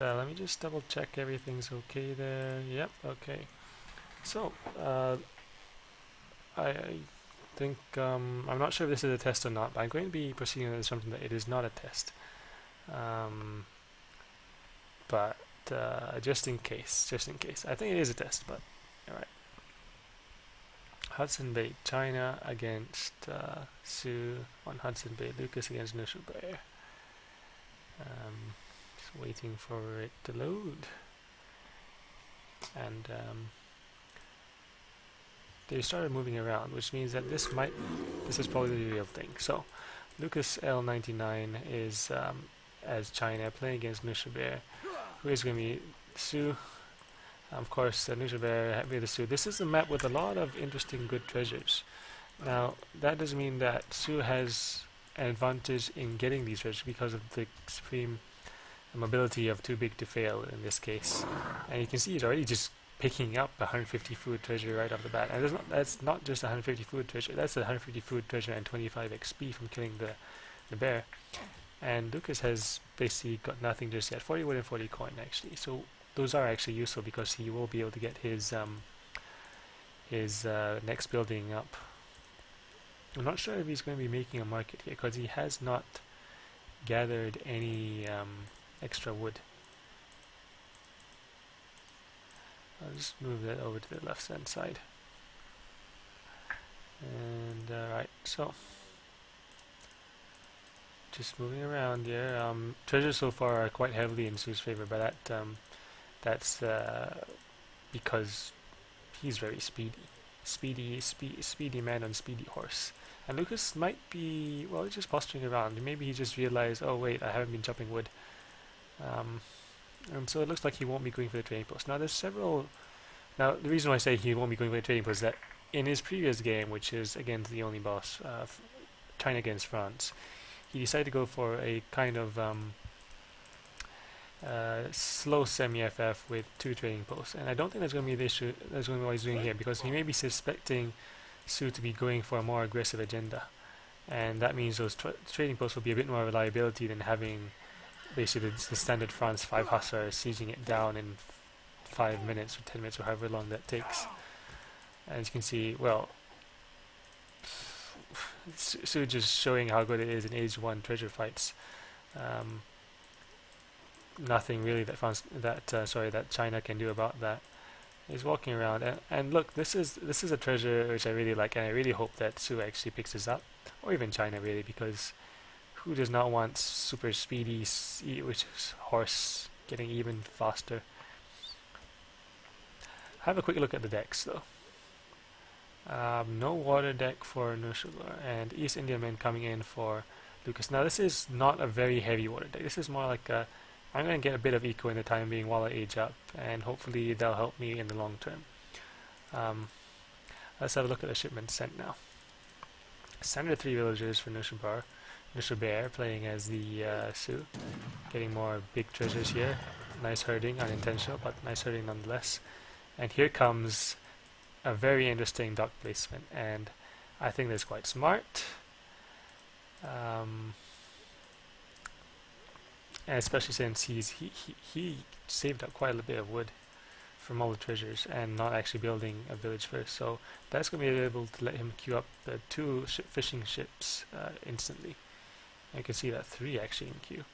Let me just double check everything's okay there. Yep, okay. So, I think, I'm not sure if this is a test or not, but I'm going to be proceeding on the assumption that it is not a test. Um, but just in case, I think it is a test, but alright. Hudson Bay, China against Sioux on Hudson Bay, Lucas against Knuschelbär. Just waiting for it to load. And they started moving around, which means that this is probably the real thing. So, Lucas L99 is as China playing against Knuschelbär, who is going to be Sioux. Of course, Knuschelbär with the Sioux. This is a map with a lot of interesting good treasures. Now, that doesn't mean that Sioux has an advantage in getting these treasures because of the extreme mobility of too big to fail in this case. And you can see he's already just picking up 150 food treasure right off the bat. And that's not just 150 food treasure, that's 150 food treasure and 25 XP from killing the bear. And Lucas has basically got nothing just yet. 40 wood and 40 coin actually. So those are actually useful because he will be able to get his next building up. I'm not sure if he's going to be making a market here because he has not gathered any extra wood. I'll just move that over to the left hand side. And right, so just moving around here. Treasures so far are quite heavily in Sue's favor, but that's because he's very speedy man on speedy horse. And Lucas might be, well, he's just posturing around. Maybe he just realized, oh wait, I haven't been chopping wood. And so it looks like he won't be going for the trading post. Now there's several. Now the reason why I say he won't be going for the trading post is that in his previous game, which is against the only boss, China against France, he decided to go for a kind of slow semi-FF with 2 trading posts, and I don't think that's going to be the issue. That's going to be what he's doing here because he may be suspecting Sue to be going for a more aggressive agenda, and that means those trading posts will be a bit more reliability than having basically the standard France 5 hussars sieging it down in 5 minutes or 10 minutes or however long that takes. As you can see, well, Sue just showing how good it is in Age 1 treasure fights. Nothing really that China can do about that. He's walking around and look, this is a treasure which I really like, and I really hope that Sue actually picks this up, or even China really, because who does not want super speedy horse getting even faster? Have a quick look at the decks though. No water deck for Knuschelbär, and East Indian men coming in for Lucas. Now this is not a very heavy water deck. This is more like a, I'm going to get a bit of eco in the time being while I age up, and hopefully they'll help me in the long term. Let's have a look at the shipment sent now. Standard 3 villagers for Knuschelbär playing as the Sioux, getting more big treasures here. Nice herding, unintentional, but nice herding nonetheless. And here comes a very interesting dock placement, and I think that's quite smart. And especially since he saved up quite a bit of wood from all the treasures and not actually building a village first, so that's going to be able to let him queue up 2 fishing ships instantly. You can see that 3 actually in queue.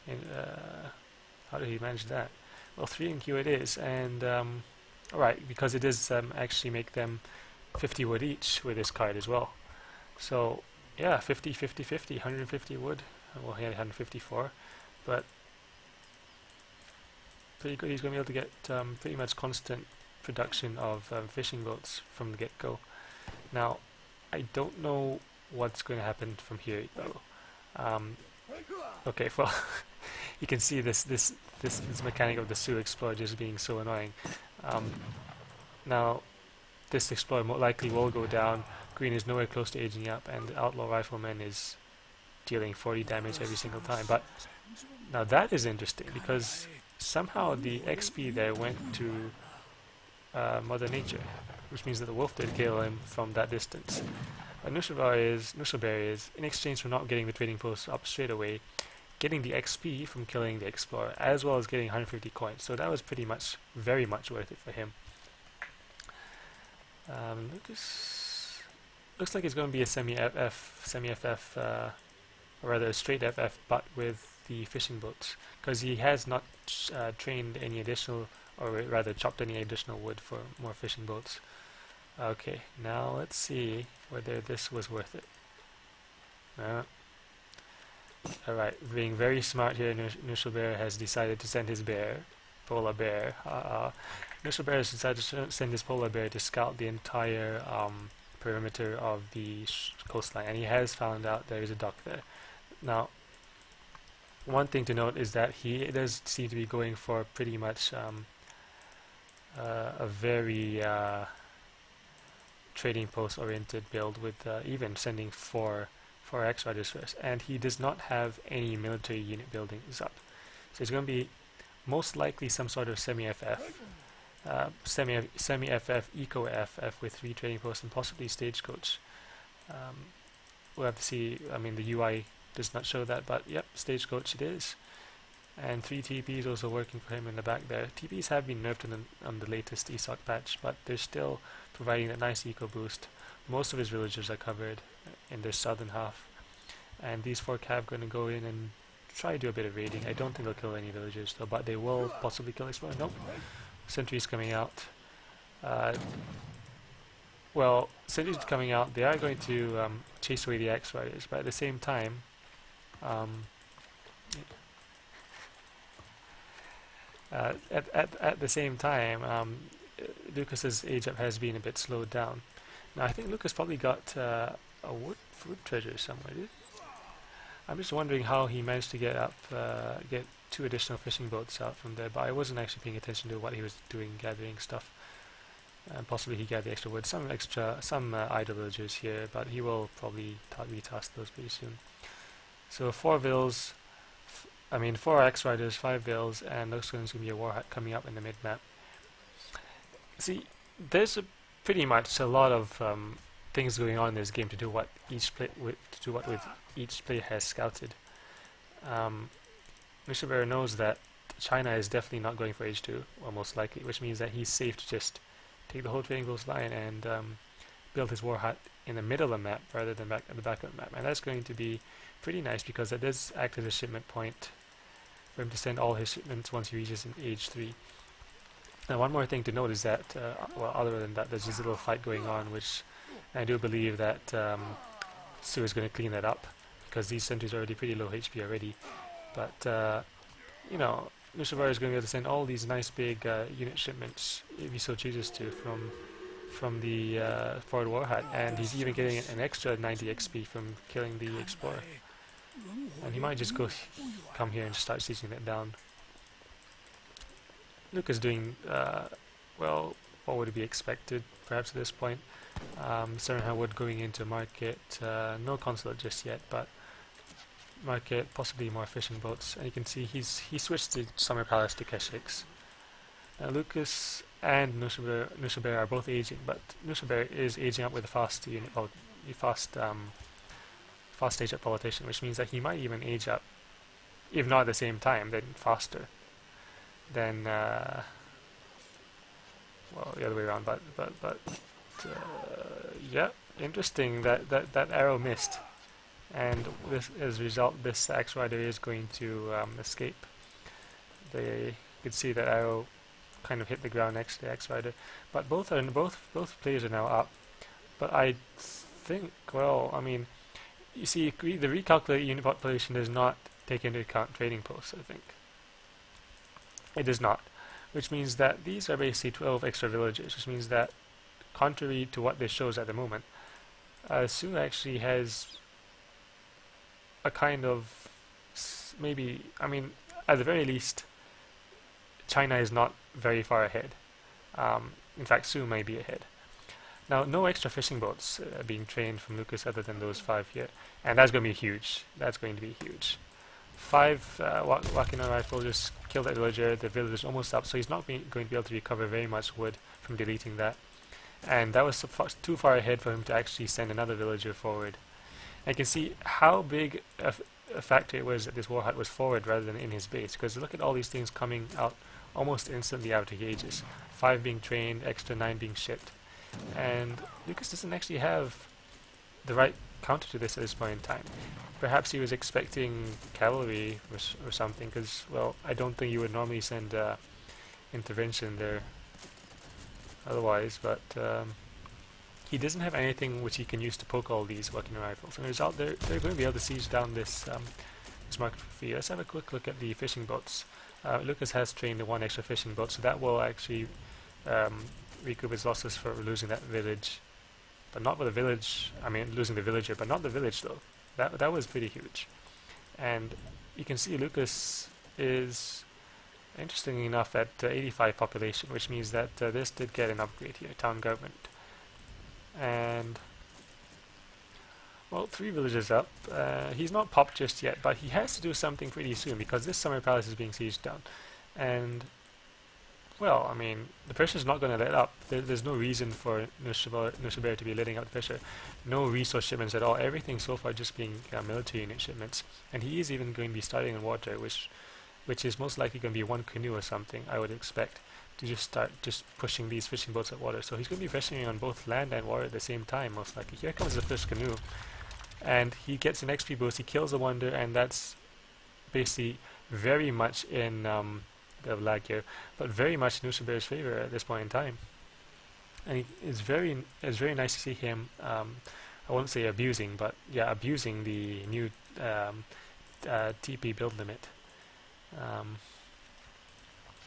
And how did he manage that? Well, 3 in queue it is, and alright, because it does actually make them 50 wood each with this card as well. So yeah, 50, 50, 50, 150 wood. Well, he had 154, but pretty good. He's going to be able to get pretty much constant production of fishing boats from the get-go. Now, I don't know what's going to happen from here though. Okay, well, you can see this mechanic of the Sioux Explorer just being so annoying. Now, this Explorer more likely will go down. Green is nowhere close to aging up, and the Outlaw Rifleman is dealing 40 damage every single time. But now that is interesting because somehow the XP there went to Mother Nature, which means that the wolf did kill him from that distance. Knuschelbär is, in exchange for not getting the trading post up straight away, getting the XP from killing the explorer, as well as getting 150 coins. So that was pretty much, very much worth it for him. Looks like it's going to be a semi-FF, or rather a straight FF, but with the fishing boats, because he has not trained any additional, or rather chopped any additional wood for more fishing boats. Okay, now let's see whether this was worth it. Alright, being very smart here, Knuschelbär has decided to send his bear, polar bear. Knuschelbär has decided to send his polar bear to scout the entire perimeter of the coastline, and he has found out there is a dock there. Now, one thing to note is that he does seem to be going for pretty much a very trading post oriented build, with even sending four X-Riders first, and he does not have any military unit buildings up. So it's going to be most likely some sort of semi-FF, semi-FF, eco-FF with 3 trading posts and possibly stagecoach. We'll have to see. I mean, the UI does not show that, but yep, stagecoach it is. And 3 TPs also working for him in the back there. TPs have been nerfed on the latest ESOC patch, but they're still providing a nice eco boost. Most of his villagers are covered in their southern half, and these 4 cav are going to go in and try to do a bit of raiding. I don't think they'll kill any villagers though, but they will possibly kill explorers. Nope. Sentries coming out. Well, sentries coming out, they are going to chase away the X-Riders, but at the same time, at the same time, Lucas's age up has been a bit slowed down. Now I think Lucas probably got a wood treasure somewhere. I'm just wondering how he managed to get 2 additional fishing boats out from there, but I wasn't actually paying attention to what he was doing, gathering stuff. Possibly he gathered extra wood, some idle villagers here, but he will probably retask those pretty soon. So 4 vills, 4 X-Riders, 5 vills, and looks like there's going to be a war hut coming up in the mid-map. See, there's pretty much a lot of things going on in this game to do what each player has scouted. Knuschelbär knows that China is definitely not going for H2, or most likely, which means that he's safe to just take the whole trading post line and build his war hut in the middle of the map rather than at the back of the map. And that's going to be pretty nice because it does act as a shipment point for him to send all his shipments once he reaches an age 3. Now, one more thing to note is that, well, other than that, there's this little fight going on, which I do believe that Su is going to clean that up, because these sentries are already pretty low HP already. But, you know, Knuschelbär is going to be able to send all these nice big unit shipments, if he so chooses to, from the forward war hut, and he's even getting an extra 90 XP from killing the explorer. And he might just come here and start sieging it down. Luke is doing, well, what would be expected, perhaps at this point. Wood going into market, no consulate just yet, but market, possibly more fishing boats. And you can see he switched the Summer Palace to Keshix. Lucas and Knuschelbär are both aging, but Knuschelbär is aging up with a fast unit, fast age up politician, which means that he might even age up, if not at the same time, then faster than well, the other way around. But yeah, interesting that arrow missed, and as a result, this Axe Rider is going to escape. You could see that arrow kind of hit the ground next to the Axe Rider, but both players are now up. But I think, well, I mean, you see, the recalculated unit population does not take into account trading posts, I think. It does not, which means that these are basically 12 extra villages, which means that, contrary to what this shows at the moment, Su actually has a kind of, maybe, I mean, at the very least, China is not very far ahead. In fact, Su may be ahead. Now, no extra fishing boats being trained from Lucas other than those 5 here, and that's going to be huge. That's going to be huge. 5 Wakina rifle just killed that villager. The village is almost up, so he's not going to be able to recover very much wood from deleting that. And that was too far ahead for him to actually send another villager forward. And you can see how big factor it was that this war hut was forward rather than in his base, because look at all these things coming out almost instantly out of gauges. 5 being trained, extra 9 being shipped. And Lucas doesn't actually have the right counter to this at this point in time. Perhaps he was expecting cavalry or something, because, well, I don't think you would normally send intervention there otherwise, but he doesn't have anything which he can use to poke all these working rifles. And as a result, they're going to be able to siege down this market for free. Let's have a quick look at the fishing boats. Lucas has trained the 1 extra fishing boat, so that will actually recoup his losses for losing that village. But not with the village, I mean losing the villager, but not the village though. That was pretty huge. And you can see Lucas is, interestingly enough, at 85 population, which means that this did get an upgrade here, town government. And, well, 3 villages up. He's not popped just yet, but he has to do something pretty soon, because this summer palace is being sieged down. And, well, I mean, the pressure's not going to let up. There's no reason for Knuschelbär to be letting out the pressure. No resource shipments at all. Everything so far just being military unit shipments. And he is even going to be starting in water, which is most likely going to be 1 canoe or something, I would expect, to just start just pushing these fishing boats at water. So he's going to be fishing on both land and water at the same time, most likely. Here comes the first canoe. And he gets an XP boost, he kills the wonder, and that's basically very much in bit of lag here, but very much in Knuschelbär's favor at this point in time. And it's very nice to see him, I won't say abusing, but yeah, abusing the new TP build limit.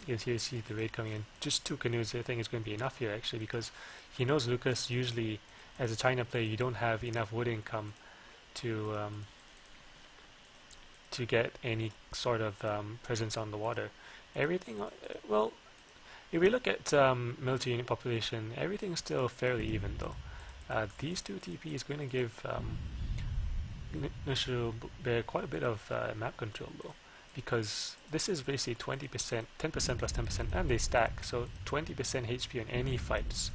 You can see the raid coming in. Just 2 canoes, I think is going to be enough here actually, because he knows Lucas usually, as a China player, you don't have enough wood income to get any sort of presence on the water. Everything, well, if we look at military unit population, everything's still fairly even though. These 2 TP is going to give Knuschelbär quite a bit of map control though, because this is basically 20%, 10% plus 10%, and they stack, so 20% HP on any fights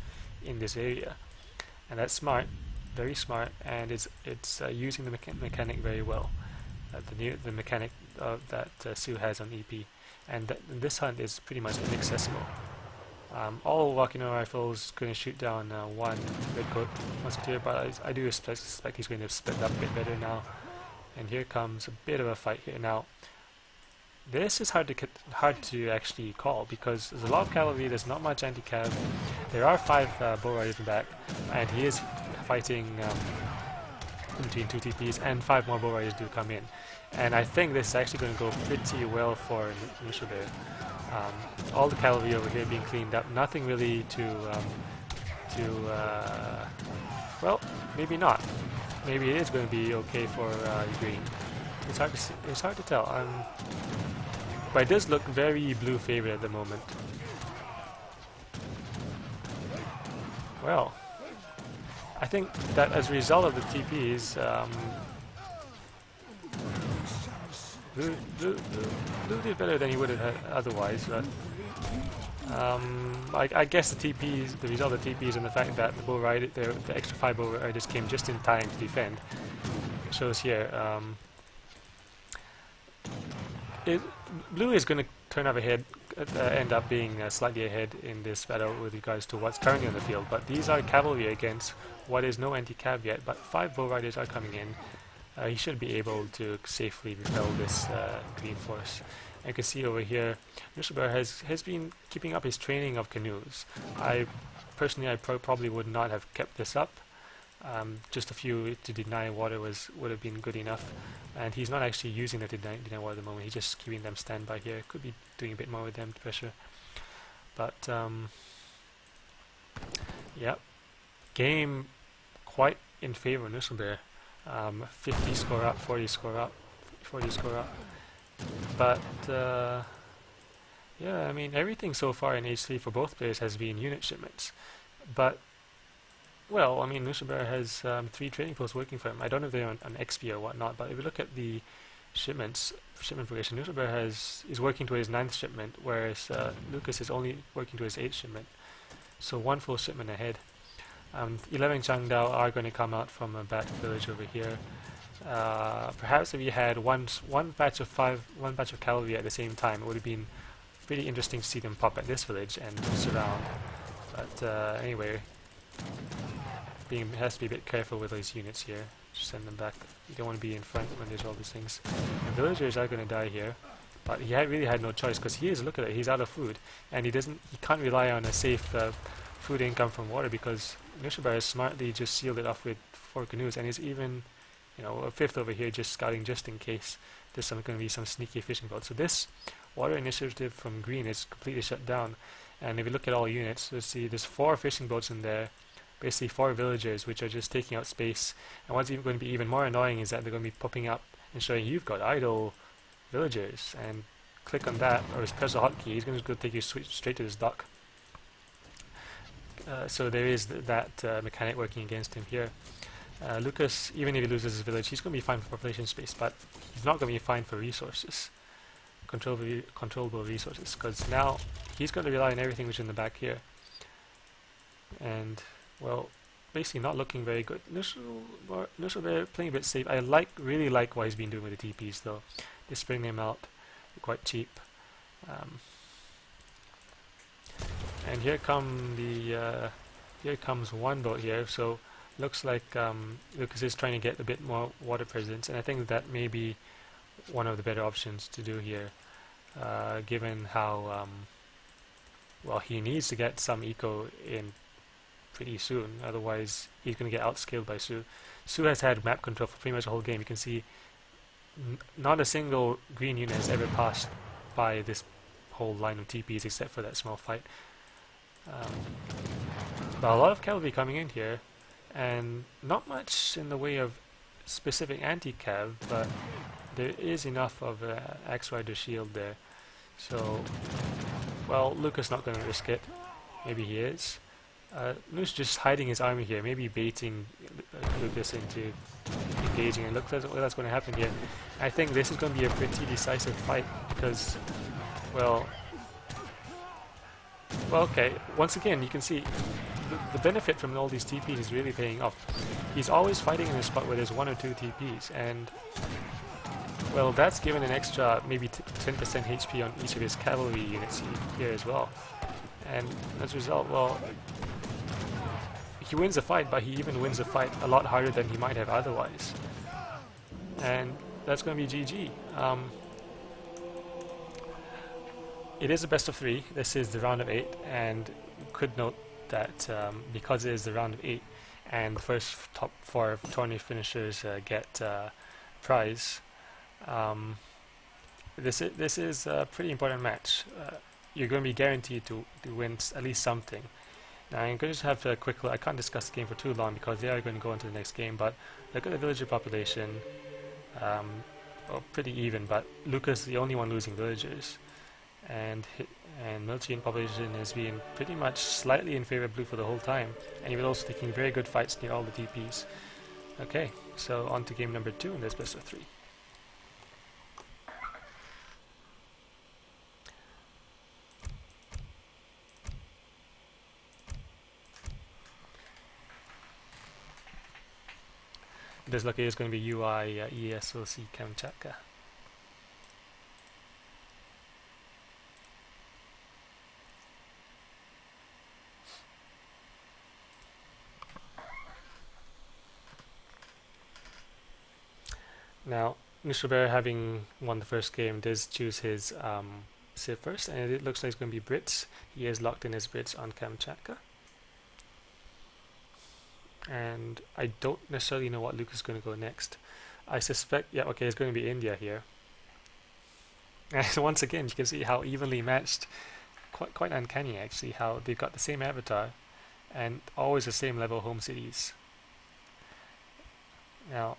in this area, and that's smart, very smart, and it's using the mechanic very well. The mechanic that Sue has on EP, and this hunt is pretty much inaccessible. All walking rifles going to shoot down 1 redcoat musketeer, but I do suspect he's going to split up a bit better now. And here comes a bit of a fight here now. This is hard to actually call, because there's a lot of cavalry, there's not much anti-cav. There are 5 bow riders in the back, and he is fighting between 2 TPs, and 5 more bow riders do come in. And I think this is actually going to go pretty well for Knuschelbär. All the cavalry over here being cleaned up, nothing really well, maybe not. Maybe it is going to be okay for green. It's hard to tell. But it does look very blue favored at the moment. Well, I think that as a result of the TPs, Blue did better than he would have had otherwise, but I guess the result of the TPs and the fact that the extra 5 bow riders came just in time to defend shows here. Blue is going to turn up ahead, end up being slightly ahead in this battle with regards to what's currently on the field, but these are cavalry against what is no anti-cav yet, but 5 bow riders are coming in. He should be able to safely repel this green force. And you can see over here, Knuschelbär has been keeping up his training of canoes. Personally, I probably would not have kept this up. Just a few to deny water would have been good enough. And he's not actually using it to deny water at the moment. He's just keeping them standby here. Could be doing a bit more with them to pressure. But yeah, game quite in favor of Knuschelbär. 50 score up, 40 score up, 40 score up. But yeah, I mean everything so far in H3 for both players has been unit shipments. But well, I mean Knuschelbär has 3 trading posts working for him. I don't know if they're on XP or whatnot, but if you look at the shipment progression, Knuschelbär is working to his 9th shipment, whereas Lucas is only working to his 8th shipment. So 1 full shipment ahead. 11 Changdao are going to come out from a back village over here. Perhaps if you had one batch of cavalry at the same time, it would have been pretty interesting to see them pop at this village and surround. But anyway, has to be a bit careful with those units here. Just send them back. You don't want to be in front when there's all these things. The villagers are going to die here, but he really had no choice because look at it, he's out of food, and he can't rely on a safe food income from water because Knuschelbär has smartly just sealed it off with 4 canoes, and he's even, a 5th over here just scouting just in case there's going to be some sneaky fishing boat. So this water initiative from green is completely shut down, and if you look at all units, let's see, there's 4 fishing boats in there, basically 4 villagers which are just taking out space, and what's going to be even more annoying is that they're going to be popping up and showing you've got idle villagers, and click on that or press the hotkey, he's going to go take you straight to this dock. So there is that mechanic working against him here. Lucas, even if he loses his village, he's going to be fine for population space, but he's not going to be fine for resources, controllable resources, because now he's going to rely on everything which is in the back here. And, well, basically not looking very good. Knuschelbär playing a bit safe. I really like what he's been doing with the TPs though. Just bring them out quite cheap. And here comes one boat here, so looks like Lucas is trying to get a bit more water presence, and I think that may be one of the better options to do here, given how well, he needs to get some eco in pretty soon, otherwise he's going to get outscaled by Su. Su has had map control for pretty much the whole game. You can see not a single green unit has ever passed by this whole line of TPs except for that small fight. But a lot of cavalry coming in here, and not much in the way of specific anti-cav, but there is enough of an Axe Rider shield there. So, well, Lucas not going to risk it. Maybe he is. Nu's just hiding his army here, maybe baiting Lucas into engaging, and look that's going to happen here. I think this is going to be a pretty decisive fight because, well, okay, once again you can see the benefit from all these TPs is really paying off. He's always fighting in a spot where there's 1 or 2 TPs, and well, that's given an extra maybe 10% HP on each of his cavalry units here as well. And as a result, well, he wins the fight, but he even wins the fight a lot harder than he might have otherwise. And that's going to be GG. It is a best of 3. This is the round of 8, and you could note that because it is the round of 8 and the first top 4 tourney finishers get prize, this is a pretty important match. You're going to be guaranteed to win at least something. Now I'm going to just have a quick look. I can't discuss the game for too long because they are going to go into the next game, but look at the villager population. Pretty even, but Lucas is the only one losing villagers, and Milchian population has been pretty much slightly in favor of blue for the whole time, and he was also taking very good fights near all the TPs. Okay, so on to game number 2 in this best of 3. This lucky is going to be UI ESOC Kamchatka. Now, Knuschelbär, having won the first game, does choose his Civ first, and it looks like it's going to be Brits. He is locked in his Brits on Kamchatka. And I don't necessarily know what Lucas is going to go next. I suspect, yeah, okay, it's going to be India here. And once again, you can see how evenly matched, quite uncanny actually, how they've got the same avatar and always the same level home cities. Now,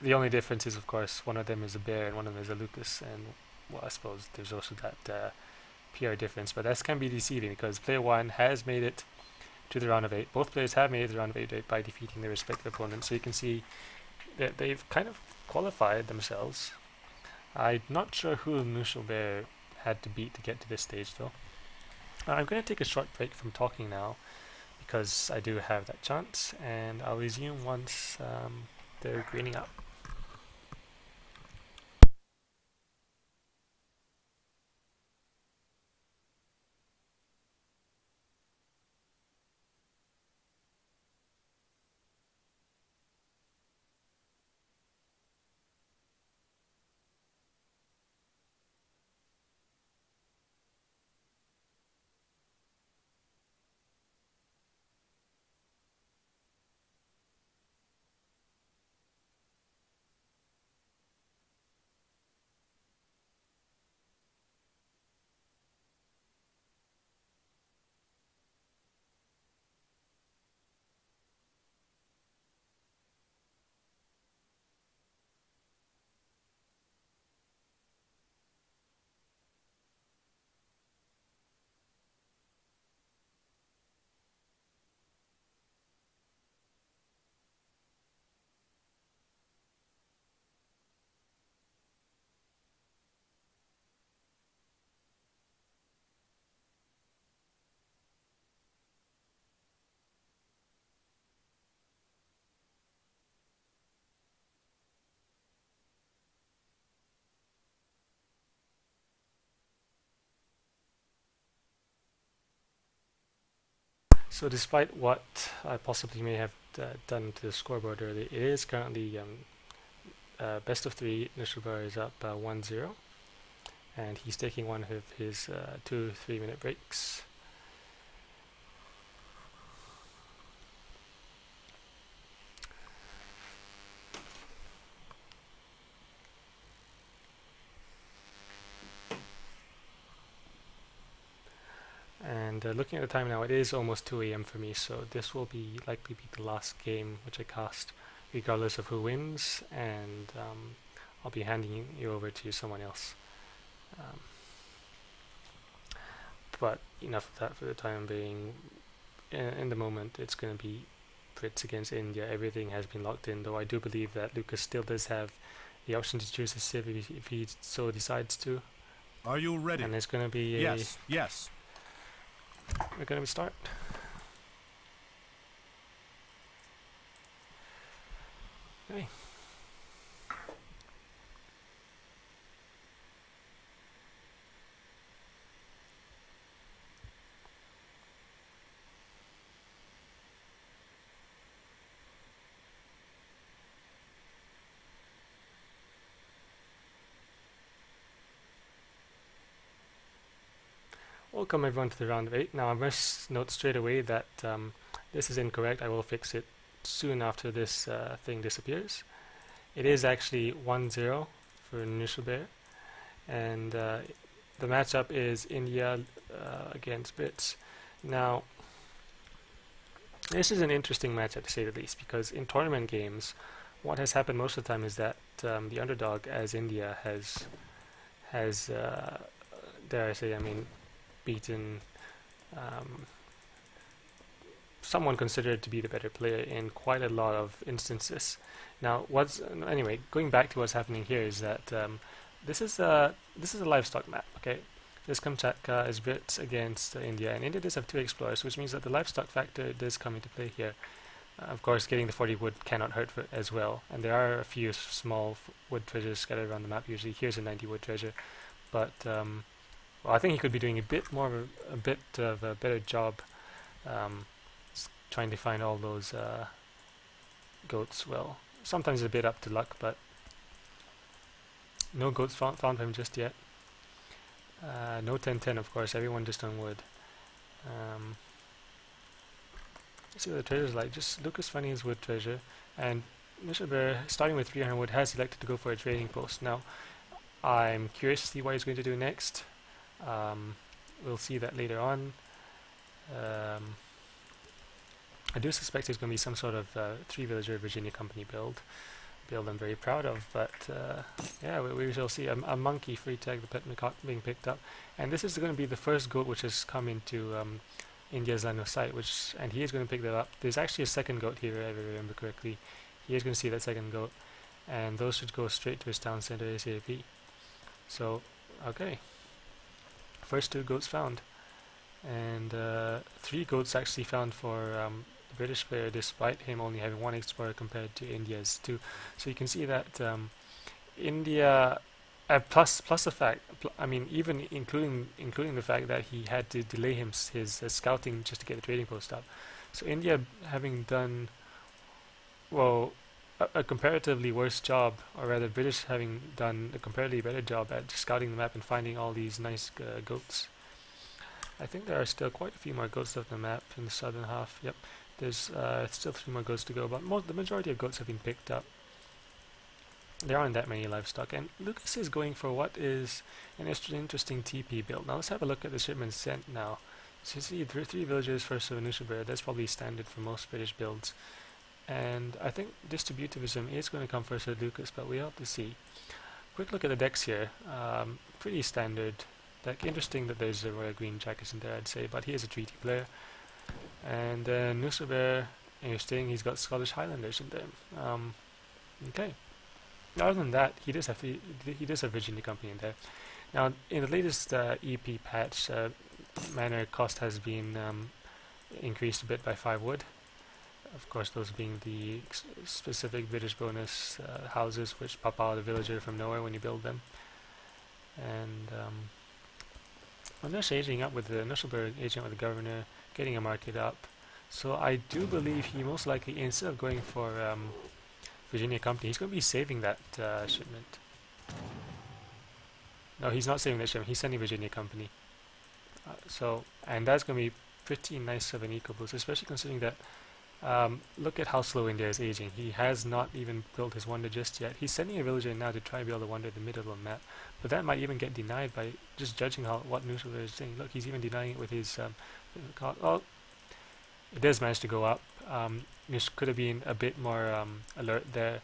the only difference is, of course, one of them is a bear and one of them is a Lucas, and well, I suppose there's also that PR difference, but that can be deceiving because player 1 has made it to the round of 8. Both players have made it to the round of 8 by defeating their respective opponents, so you can see that they've kind of qualified themselves. I'm not sure who Knuschelbär had to beat to get to this stage though. I'm going to take a short break from talking now because I do have that chance, and I'll resume once they're greening up. So despite what I possibly may have done to the scoreboard earlier, it is currently best of 3. Knuschelbär is up 1-0, and he's taking one of his 2 3-minute breaks. And looking at the time now, it is almost 2 AM for me, so this will likely be the last game which I cast, regardless of who wins, and I'll be handing you over to someone else. But enough of that for the time being. In the moment, it's going to be Brits against India. Everything has been locked in, though I do believe that Lucas still does have the option to choose a civ if he so decides to. Are you ready? And it's going to be Yes. We're going to start. Okay. Welcome everyone to the round of 8. Now I must note straight away that this is incorrect. I will fix it soon after this thing disappears. It is actually 1-0 for Knuschelbär, and the matchup is India against Brits. Now this is an interesting matchup to say the least, because in tournament games what has happened most of the time is that the underdog, as India, has dare I say, beaten someone considered to be the better player in quite a lot of instances. Now, anyway, going back to what's happening here is that this is a livestock map. Okay, this Kamchatka is Brits against India, and India does have 2 explorers, which means that the livestock factor does come into play here. Of course, getting the 40 wood cannot hurt as well, and there are a few small wood treasures scattered around the map. Usually, here's a 90 wood treasure, but well, I think he could be doing a bit of a better job trying to find all those goats. Well, sometimes a bit up to luck, but no goats found for him just yet. No 10-10, of course, everyone just on wood. Let's see what the treasure's like. Just Lucas finding his wood treasure, and Knuschelbär, starting with 300 wood, has elected to go for a trading post. Now, I'm curious to see what he's going to do next. We'll see that later on. I do suspect it's going to be some sort of 3-villager Virginia Company build I'm very proud of, but yeah, we shall see. A monkey free tag, the pet macaque being picked up, and this is going to be the first goat which has come into India's line of sight, and he is going to pick that up. There's actually a second goat here, if I remember correctly. He is going to see that second goat, and those should go straight to his town center ASAP. So, okay. First 2 goats found, and 3 goats actually found for the British player, despite him only having one explorer compared to India's two. So you can see that India, plus the fact, I mean, even including the fact that he had to delay his scouting just to get the trading post up. So India having done, well, a comparatively worse job, or rather British having done a comparatively better job at scouting the map and finding all these nice goats. I think there are still quite a few more goats left on the map in the southern half. Yep, there's still 3 more goats to go, but the majority of goats have been picked up. There aren't that many livestock, and Lucas is going for what is an interesting TP build. Now let's have a look at the shipment sent now. So you see 3 villagers for Knuschelbär. That's probably standard for most British builds. And I think distributivism is going to come first with Lucas, but we'll have to see. Quick look at the decks here. Pretty standard deck. Interesting that there's a royal green jacket in there, I'd say, but he is a treaty player. And Knuschelbär, interesting, he's got Scottish Highlanders in there. Okay. Other than that, he does have Virginia Company in there. Now, in the latest EP patch, manor cost has been increased a bit by 5 wood. Of course, those being the specific British bonus houses which pop out a villager from nowhere when you build them. And Knuschelbär aging up with the governor, getting a market up. So I do believe he most likely, instead of going for Virginia Company, he's going to be saving that shipment. No, he's not saving that shipment. He's sending Virginia Company. And that's going to be pretty nice of an eco boost, especially considering that. Look at how slow India is aging. He has not even built his wonder just yet. He's sending a villager in now to try and build a wonder in the middle of the map, but that might even get denied by just judging what Knuschelbär is saying. Look, he's even denying it with his oh, it does manage to go up. Could have been a bit more alert there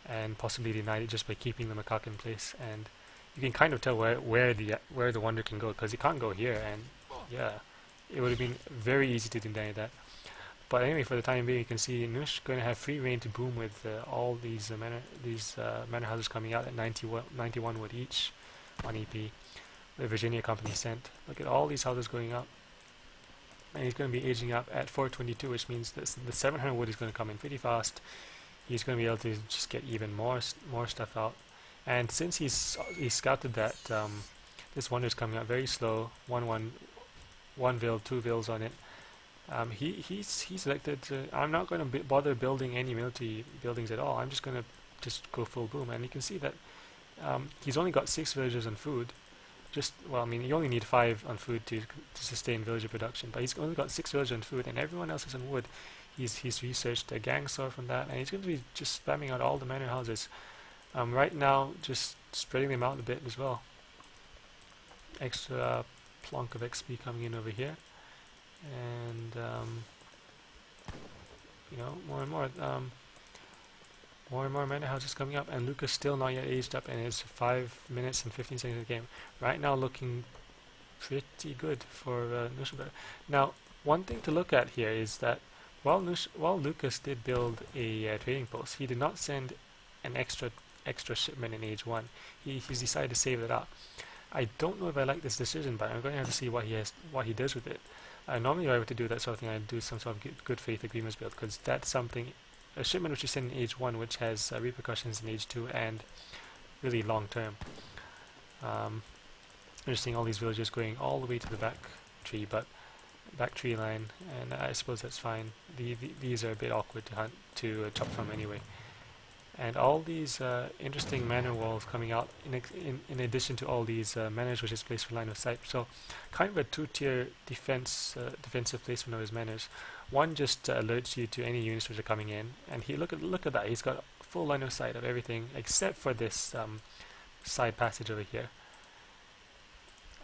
and possibly denied it just by keeping the macaque in place. And you can kind of tell where the wonder can go, because it can't go here, and yeah, it would have been very easy to deny that. But anyway, for the time being, you can see Knusch going to have free reign to boom with all these manor houses coming out at 91 wood each on EP. The Virginia Company sent. Look at all these houses going up, and he's going to be aging up at 422, which means that the 700 wood is going to come in pretty fast. He's going to be able to just get even more stuff out. And since he scouted that this wonder is coming out very slow, one vill, 2 vills on it. He selected, I'm not going to bother building any military buildings at all. I'm just going to go full boom. And you can see that he's only got 6 villagers on food. Well, I mean, you only need 5 on food to sustain villager production, but he's only got 6 villagers on food, and everyone else is on wood. He's researched a gang store from that, and he's going to be just spamming out all the manor houses. Right now, just spreading them out a bit as well. Extra plonk of XP coming in over here. And you know, more and more manor houses coming up, and Lucas still not yet aged up, and it's 5 minutes and 15 seconds of the game. Right now, looking pretty good for Knuschelbär. Now, one thing to look at here is that while Lucas did build a trading post, he did not send an extra shipment in age 1. He's decided to save it up. I don't know if I like this decision, but I'm going to have to see what he does with it. Normally, if I were to do that sort of thing, I'd do some sort of good faith agreements build, because that's something, a shipment which you send in age 1, which has repercussions in age 2 and really long term. Interesting, all these villagers going all the way to the back tree line, and I suppose that's fine. These are a bit awkward to chop from anyway. And all these interesting manor walls coming out in addition to all these manors which is placed for line of sight. So kind of a 2-tier defensive placement of his manors. One just alerts you to any units which are coming in, and look at that. He's got full line of sight of everything except for this side passage over here.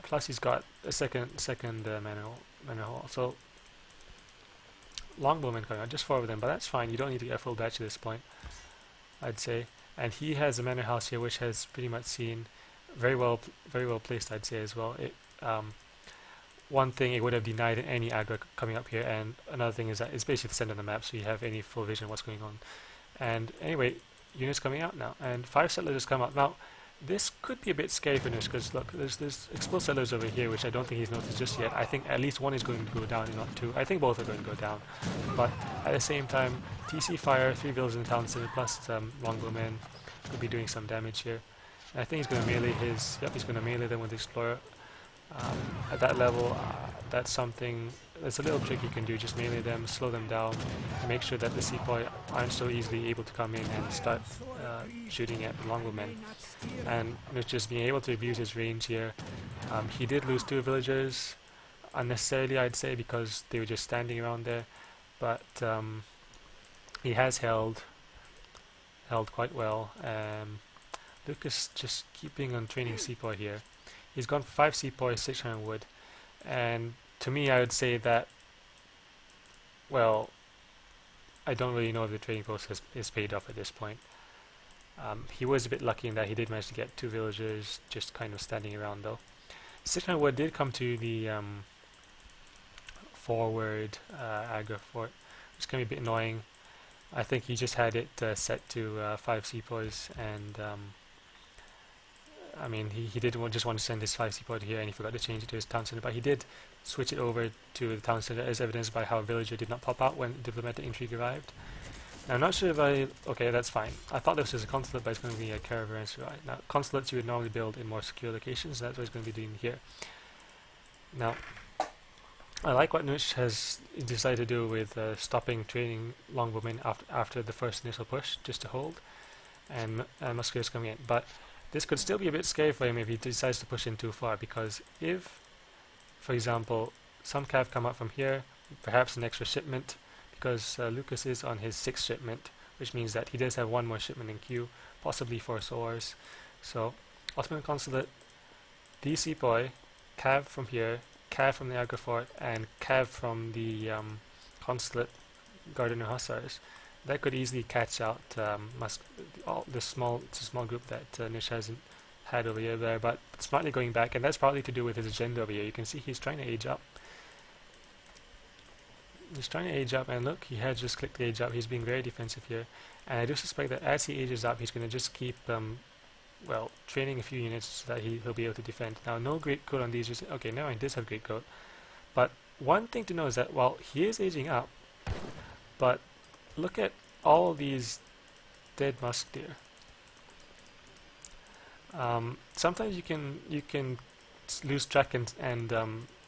Plus he's got a second manor hall. So longbowmen coming out, just 4 of them, but that's fine. You don't need to get a full batch at this point, I'd say. And he has a manor house here which has pretty much seen very well placed, I'd say, as well. One thing, it would have denied any aggro coming up here, and another thing is that it's basically the center of the map, so you have any full vision of what's going on. And anyway, units coming out now, and 5 settlers come out. Now this could be a bit scary for Nush, because look, there's explosive settlers over here, which I don't think he's noticed just yet. I think at least one is going to go down, and not two. I think both are going to go down. But at the same time, TC fire, 3 villagers in the town center, plus longbowmen could be doing some damage here. And I think he's going to melee his... Yep, he's going to melee them with the Explorer. At that level, that's something... There's a little trick you can do, just melee them, slow them down, and make sure that the sepoy aren't so easily able to come in and start shooting at the longbowmen. And just being able to abuse his range here. He did lose 2 villagers, unnecessarily I'd say, because they were just standing around there, but he has held quite well. Lucas just keeping on training sepoy here. He's gone for 5 sepoy, 600 wood, and to me I would say that, well, I don't really know if the training process is paid off at this point. He was a bit lucky in that he did manage to get 2 villagers just kind of standing around though. 600 wood did come to the forward aggro fort, which can be a bit annoying. I think he just had it set to 5 sepoys, and I mean, he did just want to send his 5 sepoy here, and he forgot to change it to his town center, but he did switch it over to the town center, as evidenced by how a villager did not pop out when diplomatic intrigue arrived. Now, I'm not sure if okay, that's fine. I thought this was a consulate, but it's going to be a caravanserai. Now, consulates you would normally build in more secure locations, that's what he's going to be doing here. Now, I like what Nush has decided to do with stopping training longbowmen after the first initial push, just to hold, and musketeers coming in. But this could still be a bit scary for him if he decides to push in too far, because if, for example, some cav come up from here, perhaps an extra shipment, because Lucas is on his 6th shipment, which means that he does have 1 more shipment in queue, possibly 4 sores. So, Ottoman Consulate, D sepoy, cav from here, cav from the aggro fort, and cav from the consulate Gardiner Hussars. That could easily catch out the small group that Nish hasn't had over here there, but smartly going back, and that's partly to do with his agenda over here. You can see he's trying to age up. He's trying to age up, and look, he had just clicked age up. He's being very defensive here, and I do suspect that as he ages up, he's going to just keep, well, training a few units so that he'll be able to defend. Now, no great coat on these. Okay, no, he does have great coat, but one thing to know is that while he is aging up, but look at all these dead musketeer. Sometimes you can lose track and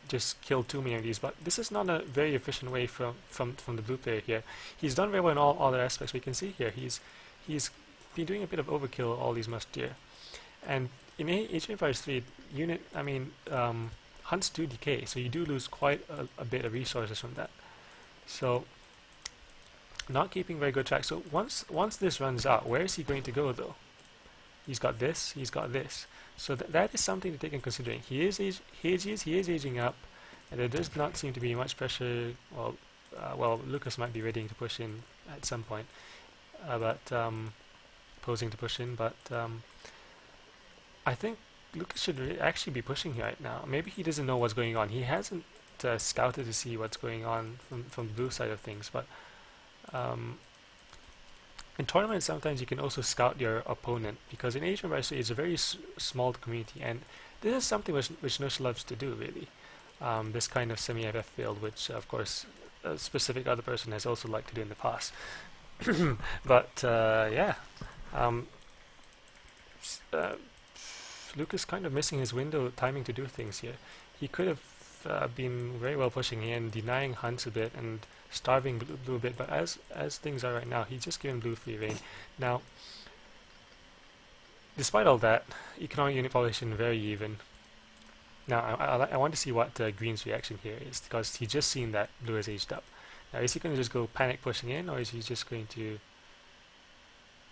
just kill too many of these, but this is not a very efficient way from the blue player here. He's done very well in all other aspects. We can see here he's been doing a bit of overkill all these musketeer, and in Age of Empires 3 unit, I mean, hunts do decay, so you do lose quite a bit of resources from that. So not keeping very good track. So once this runs out, where is he going to go though? He's got this, he's got this. So that is something to take in consideration. He is aging up, and there does not seem to be much pressure. Well, Lucas might be ready to push in at some point, posing to push in. But I think Lucas should actually be pushing here right now. Maybe he doesn't know what's going on. He hasn't scouted to see what's going on from the blue side of things, but in tournaments, sometimes you can also scout your opponent, because in Age of Empires it's a very small community, and this is something which Nush loves to do, really. This kind of semi-FF field, which of course a specific other person has also liked to do in the past. But yeah, Lucas kind of missing his window timing to do things here. He could have been very well pushing in, denying hunts a bit, and starving blue a bit, but as things are right now, he's just given blue free reign. Now, despite all that, economic unit population very even. Now, I want to see what green's reaction here is, because he's just seen that blue has aged up. Now, is he going to just go panic pushing in, or is he just going to...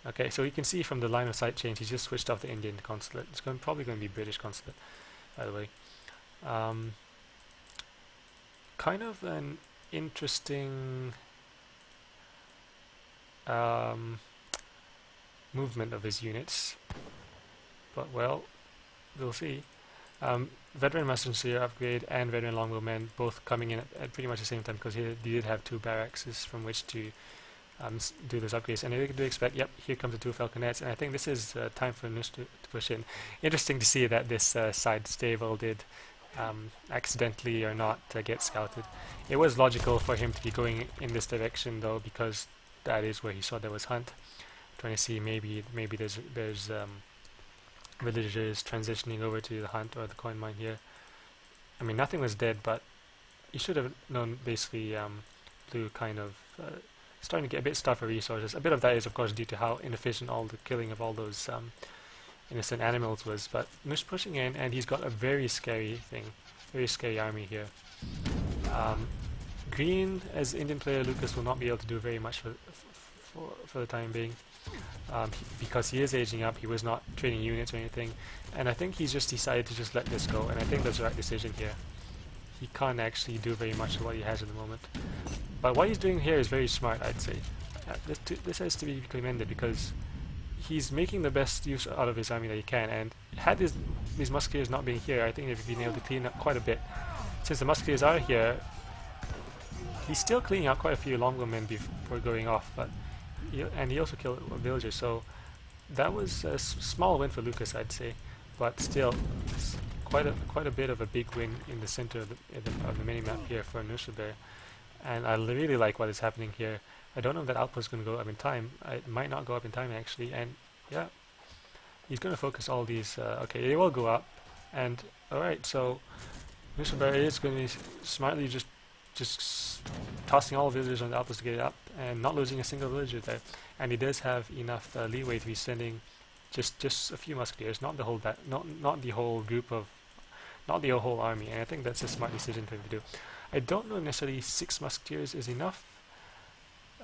Okay, so you can see from the line of sight change, he's just switched off the Indian consulate. It's probably going to be British consulate, by the way. Kind of an interesting movement of his units, but well, we'll see. Veteran Messenger upgrade and Veteran Longbow Men both coming in at pretty much the same time, because he did have 2 barracks from which to do those upgrades. And you do expect, yep, here comes the 2 Falconets, and I think this is time for Nush to push in. Interesting to see that this side stable did accidentally or not get scouted. It was logical for him to be going in this direction though, because that is where he saw there was hunt. Trying to see maybe there's villagers transitioning over to the hunt or the coin mine here. I mean, nothing was dead, but you should have known basically Blue kind of starting to get a bit starved for resources. A bit of that is of course due to how inefficient all the killing of all those innocent animals was, but Nush pushing in, and he's got a very scary army here. Green, as Indian player Lucas, will not be able to do very much for the time being, because he is aging up. He was not trading units or anything, and I think he's just decided to just let this go, and I think that's the right decision here. He can't actually do very much of what he has at the moment, but what he's doing here is very smart, I'd say. This has to be commended, because he's making the best use out of his army that he can, and had these musketeers not been here, I think they've been able to clean up quite a bit. Since the musketeers are here, he's still cleaning out quite a few longbowmen before going off, but he also killed villagers, so that was a small win for Lucas, I'd say, but still it's quite a bit of a big win in the center of the mini-map here for Knuschelbär, and I really like what is happening here. I don't know if that outpost is going to go up in time. It might not go up in time actually, and yeah, he's going to focus all these. Okay, they will go up, and alright, so Knuschelbär is going to be smartly just tossing all villagers on the outpost to get it up, and not losing a single villager there. And he does have enough leeway to be sending just a few musketeers, not the whole whole army. And I think that's a smart decision for him to do. I don't know if necessarily 6 musketeers is enough.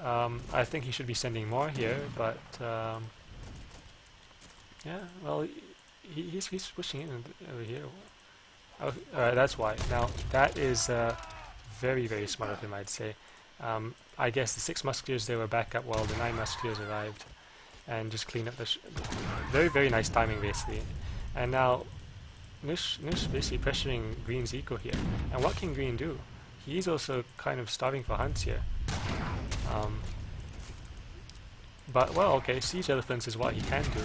I think he should be sending more here, but yeah, well, he's pushing in over here. Oh, that's why. Now that is very smart of him, I'd say. I guess the 6 musketeers, they were back up while the 9 musketeers arrived, and just clean up the very nice timing basically. And now Nush basically pressuring Green's eco here. And what can Green do? He's also kind of starving for hunts here. But well, okay, siege elephants is what he can do,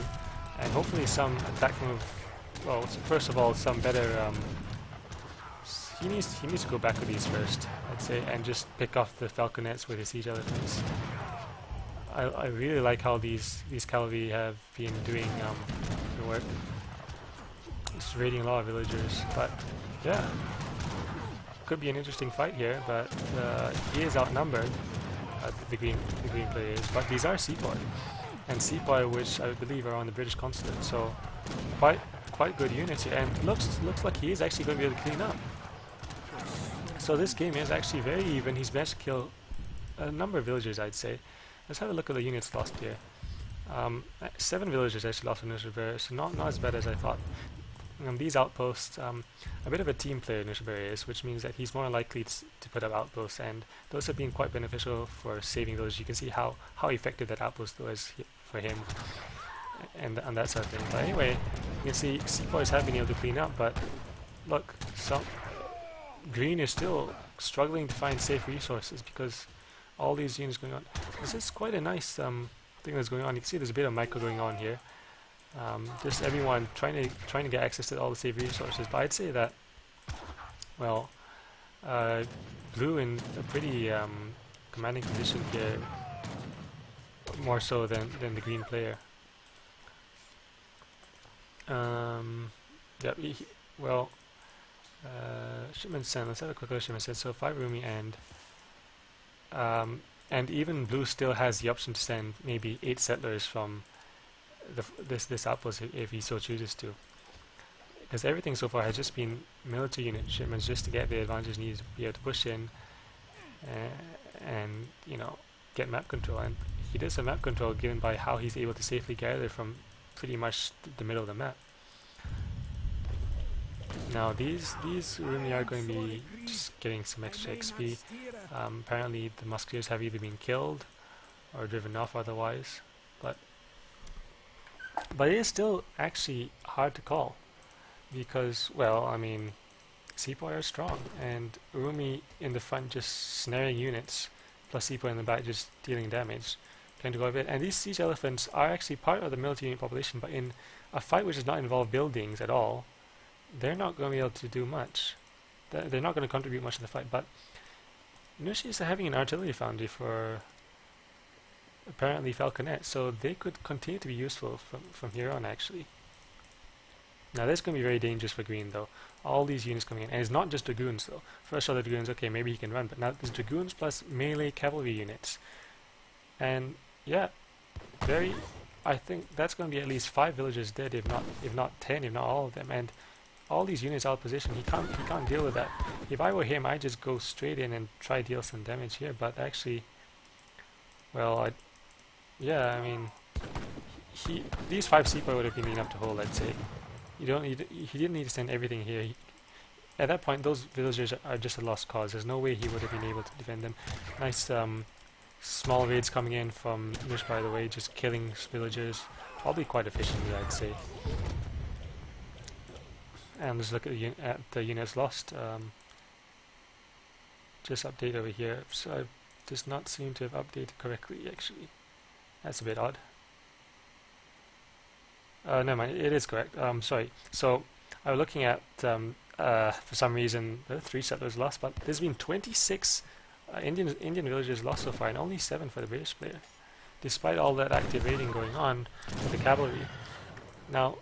and hopefully some attack move. Well, first of all, some better. He needs to go back with these first, I'd say, and just pick off the falconets with his siege elephants. I really like how these cavalry have been doing the work. It's raiding a lot of villagers, but yeah, could be an interesting fight here. But he is outnumbered. The green player is, but these are sepoy, and sepoy, which I believe are on the British consulate, so quite good units here, and looks like he is actually going to be able to clean up. So this game is actually very even. He's managed to kill a number of villagers, I'd say. Let's have a look at the units lost here. 7 villagers actually lost in Knuschelbär, so not as bad as I thought. These outposts, a bit of a team player Knuschelbär is, which means that he's more likely to put up outposts, and those have been quite beneficial for saving those. You can see how effective that outpost was for him, and that sort of thing. But anyway, you can see sepoys have been able to clean up, but look, Green is still struggling to find safe resources because all these units going on. This is quite a nice thing that's going on. You can see there's a bit of micro going on here. Just everyone trying to get access to all the safe resources, but I'd say that, well, Blue in a pretty commanding position here, more so than the green player. Yeah, well, shipment sent. Let's have a quick look at shipment sent. So 5 Rumi, and even Blue still has the option to send maybe 8 settlers from this outpost if he so chooses to, because everything so far has just been military unit shipments just to get the advantages needed to be able to push in and you know, get map control. And he does have map control given by how he's able to safely gather from pretty much the middle of the map. Now these Rumi are going to be just getting some extra XP. Apparently the musketeers have either been killed or driven off otherwise, but it is still actually hard to call because, well, I mean, sepoy are strong, and Rumi in the front just snaring units plus Seapoint in the back just dealing damage can do quite a bit. And these siege elephants are actually part of the military unit population, but in a fight which does not involve buildings at all, they're not going to be able to do much. They're not going to contribute much to the fight. But Nushi is having an artillery foundry for apparently falconet, so they could continue to be useful from here on actually. Now this is going to be very dangerous for green though. All these units coming in, and it's not just dragoons though. First other dragoons, okay, maybe he can run, but now there's dragoons plus melee cavalry units. And yeah, I think that's going to be at least 5 villagers dead, if not 10, if not all of them. And all these units out of position, he can't deal with that. If I were him, I'd just go straight in and try deal some damage here. But actually, well, yeah, I mean, these 5 sepoy would have been enough to hold, I'd say. He didn't need to send everything here. At that point, those villagers are just a lost cause. There's no way he would have been able to defend them. Nice small raids coming in from Nush, by the way, just killing villagers. Probably quite efficiently, I'd say. And let's look at the units lost. Just update over here. So it does not seem to have updated correctly, actually. That's a bit odd. Never mind, it is correct. Sorry. So I was looking at, for some reason, there are 3 settlers lost, but there's been 26 Indian villagers lost so far, and only 7 for the British player, despite all that active raiding going on with the cavalry. Now,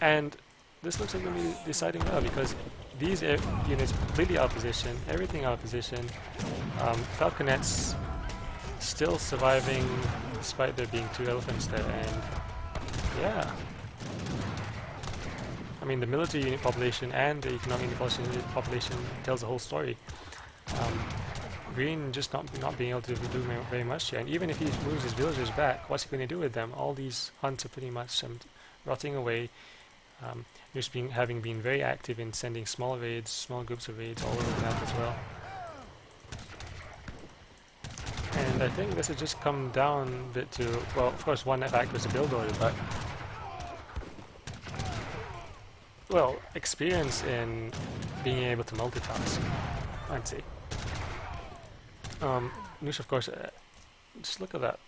and this looks like going to be deciding well, because these units completely out of position, everything out of position. Falconets still surviving despite there being 2 elephants there, and yeah. I mean, the military unit population and the economic unit population tells the whole story. Green just not being able to do very much here, and even if he moves his villagers back, what's he going to do with them? All these hunts are pretty much rotting away. Just having been very active in sending small raids, small groups of raids all over the map as well. And I think this has just come down a bit to, well, of course, one factor is the build order, but well, experience in being able to multitask, I'd say. Nush, of course, just look at that.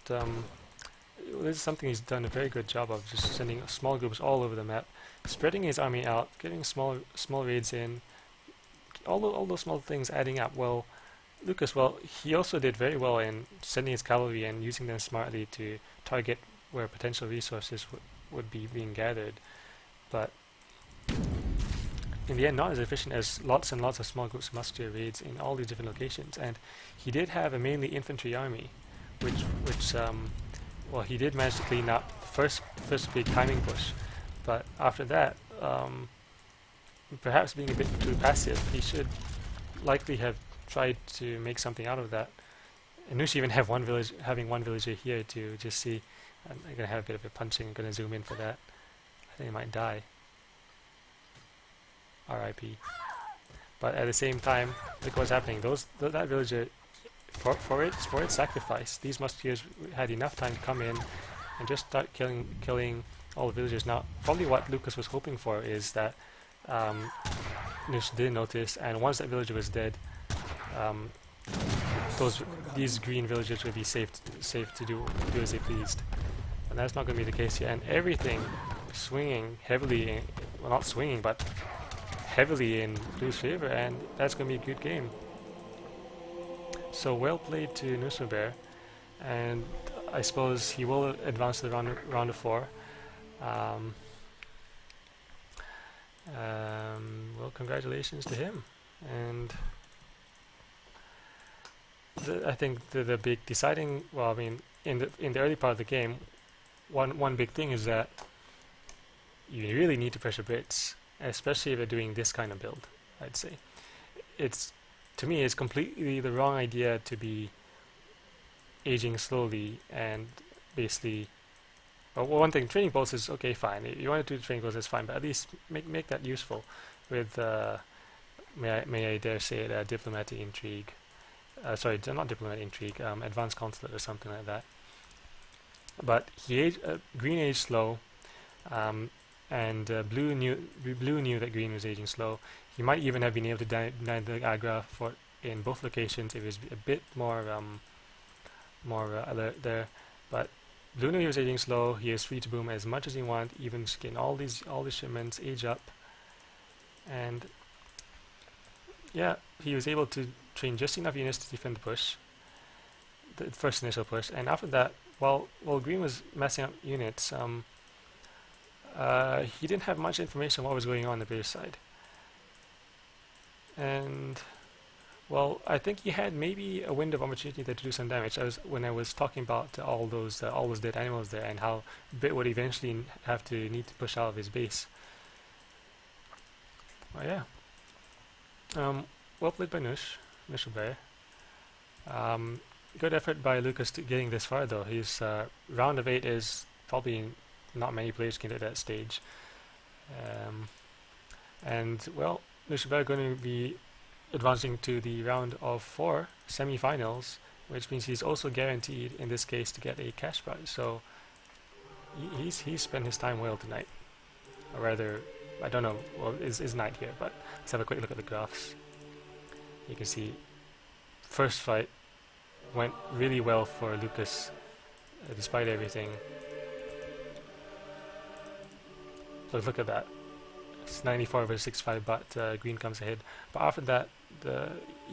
This is something he's done a very good job of, just sending small groups all over the map, spreading his army out, getting small raids in, all those small things adding up. Well, Lucas, well, he also did very well in sending his cavalry and using them smartly to target where potential resources would be being gathered, but in the end not as efficient as lots and lots of small groups of musketeer raids in all these different locations. And he did have a mainly infantry army, which well, he did manage to clean up the first big timing push, but after that, perhaps being a bit too passive, he should likely have tried to make something out of that. And Nush even have having one villager here to just see. I'm gonna have a bit of a punching. I'm gonna zoom in for that. I think he might die. R.I.P. But at the same time, look what's happening. That villager, for its sacrifice, these musketeers had enough time to come in and just start killing all the villagers. Now, probably what Lucas was hoping for is that Nush didn't notice, and once that villager was dead, these green villagers would be safe to do as they pleased. And that's not going to be the case here. And everything swinging heavily, well, not swinging, but heavily in Blue's favor, and that's going to be a good game. So well played to Knuschelbär, and I suppose he will advance to the round of 4. Well, congratulations to him. And I think the big deciding, well, I mean, in the early part of the game, one big thing is that you really need to pressure Brits, especially if they're doing this kind of build. I'd say to me it's completely the wrong idea to be aging slowly and basically. Well, one thing, training posts is okay, fine. If you want to do training posts, that's fine, but at least make that useful with may I dare say it, diplomatic intrigue. Sorry, not diplomatic intrigue. Advanced consulate or something like that. But green aged slow, and blue knew that green was aging slow. He might even have been able to deny the Agra in both locations if he was a bit more more alert there. But Blue knew he was aging slow. He is free to boom as much as he wants, even getting all these shipments age up. And yeah, he was able to train just enough units to defend the push, the first initial push. And after that, while Green was messing up units, he didn't have much information on what was going on the British side. And well, I think he had maybe a window of opportunity there to do some damage. When I was talking about all those dead animals there, and how Brit would eventually need to push out of his base. Well, yeah. Well played by Knuschelbär. Good effort by Lucas to getting this far though. His round of 8 is probably not many players can get at that stage. And well, Knuschelbär going to be advancing to the round of 4 semi-finals, which means he's also guaranteed in this case to get a cash prize. So he's spent his time well tonight, or rather, I don't know, well, is night here, but let's have a quick look at the graphs. You can see first fight went really well for Lucas, despite everything. So look at that. It's 94 versus 65, but Green comes ahead. But after that,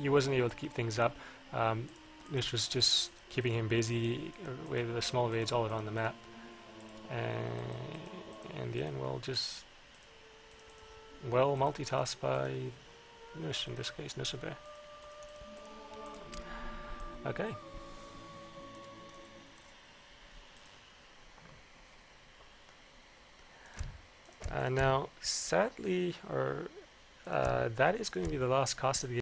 he wasn't able to keep things up. This was just keeping him busy with the small raids all around the map. And in the end, well multitasked by Nush, in this case, Knuschelbär. Okay. Now, sadly, that is going to be the last cast of the game.